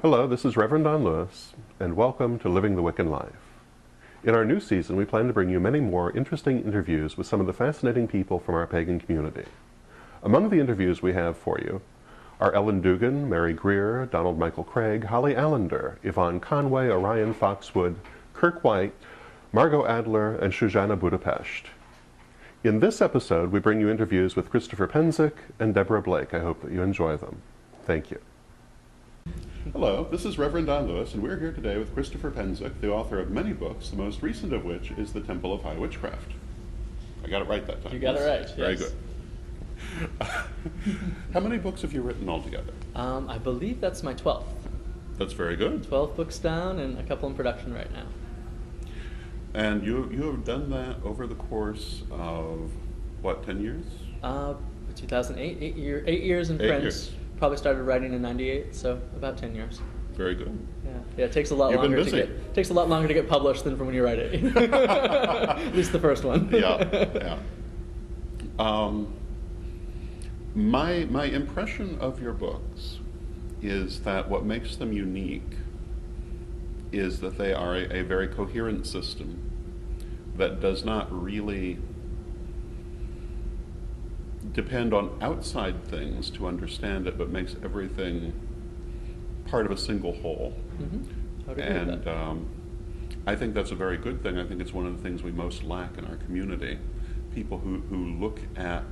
Hello, this is Reverend Don Lewis, and welcome to Living the Wiccan Life. In our new season, we plan to bring you many more interesting interviews with some of the fascinating people from our pagan community. Among the interviews we have for you are Ellen Dugan, Mary Greer, Donald Michael Craig, Holly Allender, Yvonne Conway, Orion Foxwood, Kirk White, Margot Adler, and Shoshana Budapest. In this episode, we bring you interviews with Christopher Penczak and Deborah Blake. I hope that you enjoy them. Thank you. Hello, this is Reverend Don Lewis, and we're here today with Christopher Penczak, the author of many books, the most recent of which is The Temple of High Witchcraft. I got it right that time. You got it right, Very yes. good. How many books have you written altogether? I believe that's my 12th. That's very good. 12 books down and a couple in production right now. And you have done that over the course of, what, 10 years? 2008, 8 years in 8 print. years. Probably started writing in '98, so about 10 years. Very good. Yeah, it takes a lot You've been longer busy. takes a lot longer to get published than from when you write it. At least the first one. Yeah. My impression of your books is that what makes them unique is that they are a very coherent system that does not really depend on outside things to understand it, but makes everything part of a single whole. Mm-hmm. I would agree And with that. I think that's a very good thing. I think it's one of the things we most lack in our community. People who look at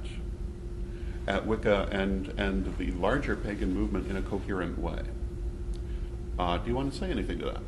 Wicca and the larger pagan movement in a coherent way. Do you want to say anything to that?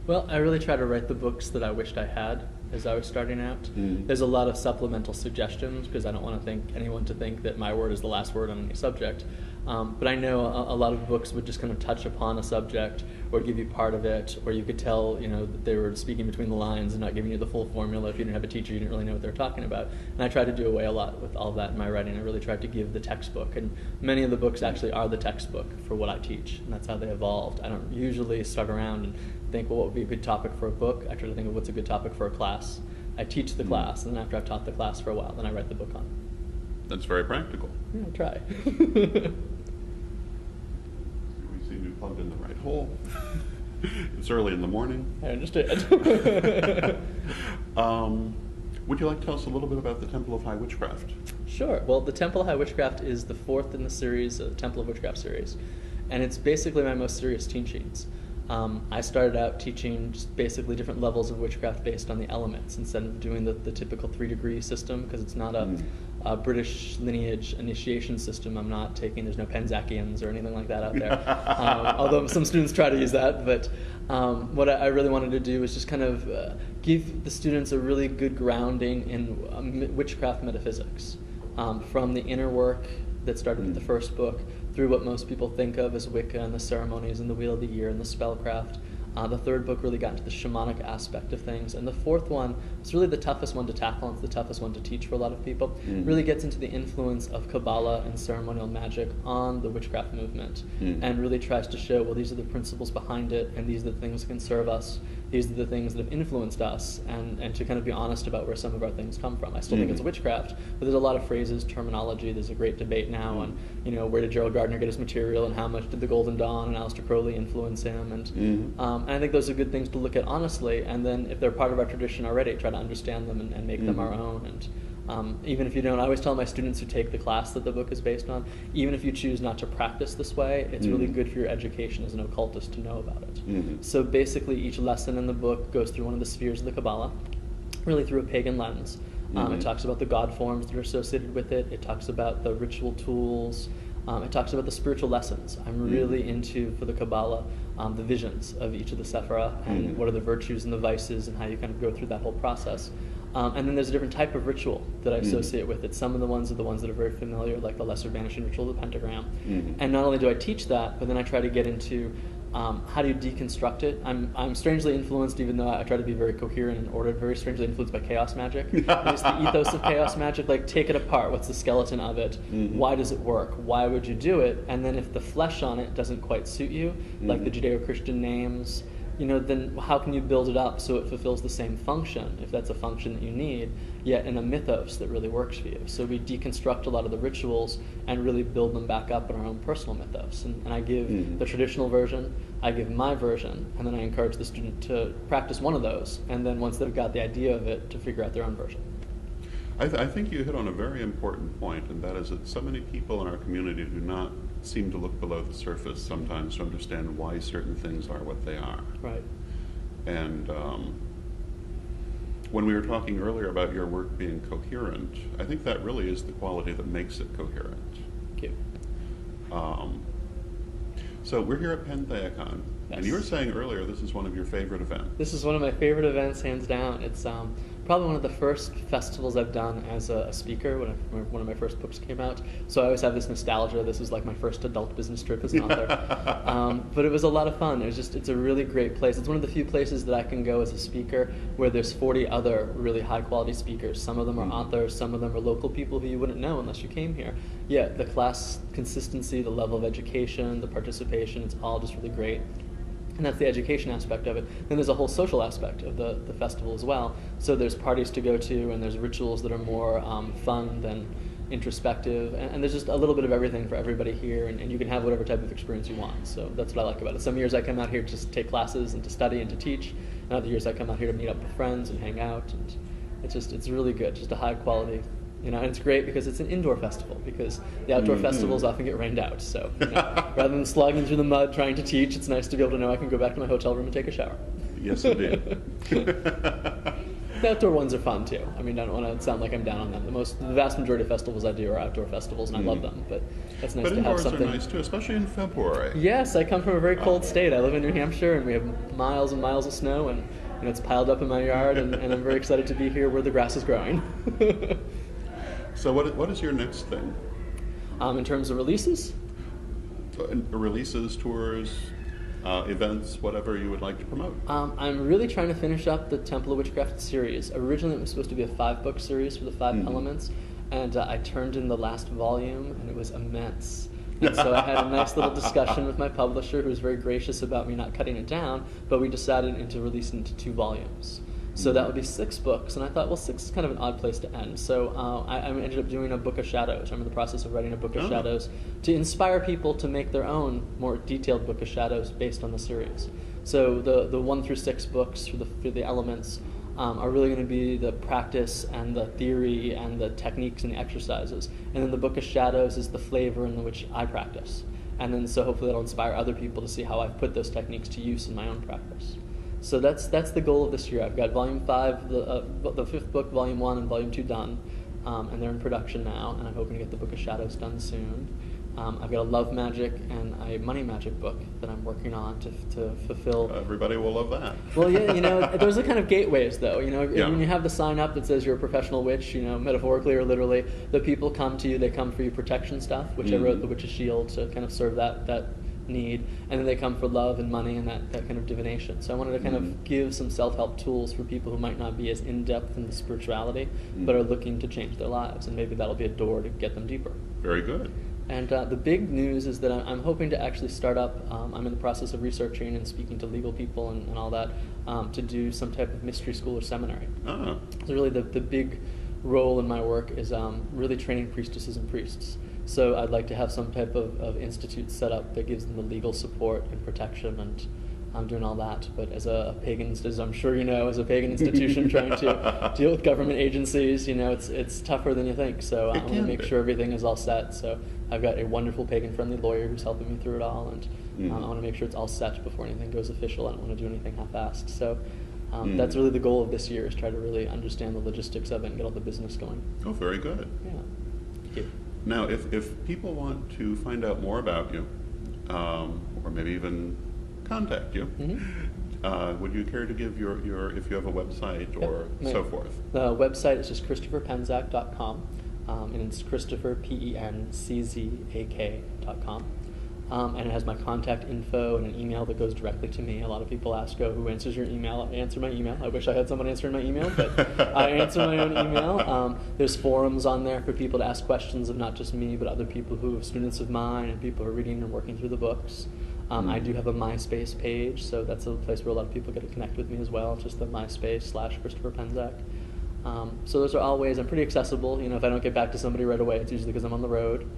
Well, I really try to write the books that I wished I had as I was starting out. There's a lot of supplemental suggestions because I don't want anyone to think that my word is the last word on any subject. But I know a lot of books would just kind of touch upon a subject or give you part of it, or you could tell, that they were speaking between the lines and not giving you the full formula. If you didn't have a teacher, you didn't really know what they were talking about. And I tried to do away a lot with all that in my writing. I really tried to give the textbook, and many of the books actually are the textbook for what I teach, and that's how they evolved. I don't usually start around and think, well, what would be a good topic for a book? I try to think of what's a good topic for a class. I teach the class, and then after I've taught the class for a while, then I write the book on it. That's very practical. Yeah, I try. We seem to be plugged in the right hole. It's early in the morning. I understand. Would you like to tell us a little bit about the Temple of High Witchcraft? Sure. Well, the Temple of High Witchcraft is the fourth in the series, the Temple of Witchcraft series, and it's basically my most serious teachings. I started out teaching just basically different levels of witchcraft based on the elements instead of doing the typical 3-degree system, because it's not a British lineage initiation system. There's no Penzackians or anything like that out there. Although some students try to use that, but what I really wanted to do was just kind of give the students a really good grounding in witchcraft metaphysics, from the inner work that started with the first book through what most people think of as Wicca and the ceremonies and the Wheel of the Year and the spellcraft. The third book really got into the shamanic aspect of things, and the fourth one was really the toughest one to tackle, and it's the toughest one to teach for a lot of people. Really gets into the influence of Kabbalah and ceremonial magic on the witchcraft movement, and really tries to show, well, these are the principles behind it, and these are the things that can serve us. These are the things that have influenced us, and to kind of be honest about where some of our things come from. I still think it's witchcraft, but there's a lot of phrases, terminology. There's a great debate now on, where did Gerald Gardner get his material, and how much did the Golden Dawn and Aleister Crowley influence him, and I think those are good things to look at honestly, and then if they're part of our tradition already, try to understand them and make them our own. And even if you don't, I always tell my students who take the class that the book is based on, even if you choose not to practice this way, it's really good for your education as an occultist to know about it. So basically each lesson in the book goes through one of the spheres of the Kabbalah, really through a pagan lens. It talks about the god forms that are associated with it. It talks about the ritual tools. It talks about the spiritual lessons. I'm really into, for the Kabbalah, the visions of each of the Sephira, and what are the virtues and the vices, and how you kind of go through that whole process. And then there's a different type of ritual that I associate with it. Some of the ones are the ones that are very familiar, like the lesser vanishing ritual of the pentagram. And not only do I teach that, but then I try to get into how do you deconstruct it. I'm strangely influenced, even though I try to be very coherent and ordered, very strangely influenced by chaos magic. It's the ethos of chaos magic, like take it apart. What's the skeleton of it? Why does it work? Why would you do it? And then if the flesh on it doesn't quite suit you, like the Judeo-Christian names, then how can you build it up so it fulfills the same function, if that's a function that you need, yet in a mythos that really works for you? So we deconstruct a lot of the rituals and really build them back up in our own personal mythos. And I give the traditional version, I give my version, and then I encourage the student to practice one of those, and then once they've got the idea of it, to figure out their own version. I think you hit on a very important point, and that is that so many people in our community do not seem to look below the surface sometimes to understand why certain things are what they are. Right. And when we were talking earlier about your work being coherent, I think that really is the quality that makes it coherent. Thank you. So we're here at Pantheacon, Yes. and you were saying earlier this is one of your favorite events. This is one of my favorite events, hands down. It's probably one of the first festivals I've done as a speaker when one of my first books came out. So I always have this nostalgia. This was like my first adult business trip as an author. But it was a lot of fun. It's a really great place. It's one of the few places that I can go as a speaker where there's 40 other really high quality speakers. Some of them are authors, some of them are local people who you wouldn't know unless you came here. Yet the class consistency, the level of education, the participation, it's all just really great. And that's the education aspect of it. Then there's a whole social aspect of the festival as well. So there's parties to go to, and there's rituals that are more fun than introspective. And there's just a little bit of everything for everybody here, and you can have whatever type of experience you want. So that's what I like about it. Some years I come out here just to take classes and to study and to teach. And other years I come out here to meet up with friends and hang out. And it's really good, just a high quality. And it's great because it's an indoor festival, because the outdoor festivals often get rained out. So rather than slogging through the mud trying to teach, it's nice to be able to know I can go back to my hotel room and take a shower. Yes, indeed. The outdoor ones are fun too. I mean, I don't want to sound like I'm down on them. The vast majority of festivals I do are outdoor festivals, and I love them. But it's nice to have something. But indoors are nice too, especially in February. Yes, I come from a very cold state. I live in New Hampshire, and we have miles and miles of snow, and it's piled up in my yard, and I'm very excited to be here where the grass is growing. So what is your next thing? In terms of releases? Releases, tours, events, whatever you would like to promote. I'm really trying to finish up the Temple of Witchcraft series. Originally it was supposed to be a 5-book series for the 5 elements, and I turned in the last volume, and it was immense. And so I had a nice little discussion with my publisher, who was very gracious about me not cutting it down, but we decided to release it into 2 volumes. So that would be 6 books, and I thought, well, 6 is kind of an odd place to end. So I ended up doing a book of shadows. I'm in the process of writing a book of shadows to inspire people to make their own more detailed book of shadows based on the series. So the 1 through 6 books for the elements are really going to be the practice and the theory and the techniques and the exercises. And then the book of shadows is the flavor in which I practice. And then so hopefully that'll inspire other people to see how I've put those techniques to use in my own practice. So that's the goal of this year. I've got Volume 5, the 5th book, Volume 1 and Volume 2 done, and they're in production now, and I'm hoping to get the Book of Shadows done soon. I've got a Love Magic and a Money Magic book that I'm working on to fulfill. Everybody will love that. Well, yeah, those are kind of gateways, though. When you have the sign up that says you're a professional witch, metaphorically or literally, the people come to you. They come for your protection stuff, which I wrote the Witch's Shield to kind of serve that need, and then they come for love and money and that kind of divination. So I wanted to kind of give some self-help tools for people who might not be as in-depth in the spirituality, but are looking to change their lives, and maybe that'll be a door to get them deeper. Very good. And the big news is that I'm hoping to actually start up, I'm in the process of researching and speaking to legal people and all that, to do some type of mystery school or seminary. So really the big role in my work is really training priestesses and priests. So I'd like to have some type of institute set up that gives them the legal support and protection, and I'm doing all that. But as a pagan, as I'm sure you know, as a pagan institution trying to deal with government agencies, it's tougher than you think. So I want to make sure everything is all set. So I've got a wonderful pagan-friendly lawyer who's helping me through it all, and I want to make sure it's all set before anything goes official. I don't want to do anything half-assed. So that's really the goal of this year, is try to really understand the logistics of it and get all the business going. Oh, very good. Yeah. Thank you. Now, if people want to find out more about you, or maybe even contact you, would you care to give your if you have a website or so forth? The website is just ChristopherPenczak.com, and it's Christopher, Penczak.com. And it has my contact info and an email that goes directly to me. A lot of people ask, who answers your email? I answer my email. I wish I had someone answering my email, but I answer my own email. There's forums on there for people to ask questions of not just me, but other people who are students of mine and people who are reading and working through the books. I do have a MySpace page, so that's a place where a lot of people get to connect with me as well. It's just the MySpace/Christopher Penczak. So those are all ways. I'm pretty accessible. You know, if I don't get back to somebody right away, it's usually because I'm on the road.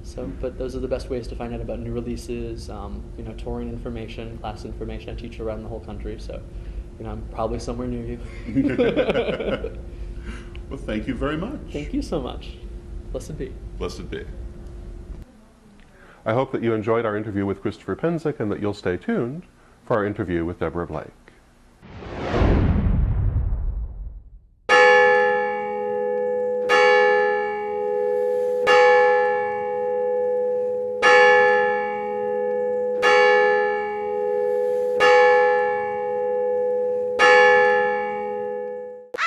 So, but those are the best ways to find out about new releases, you know, touring information, class information. I teach around the whole country, so, you know, I'm probably somewhere near you. Well, thank you very much. Thank you so much. Blessed be. Blessed be. I hope that you enjoyed our interview with Christopher Penczak and that you'll stay tuned for our interview with Deborah Blake.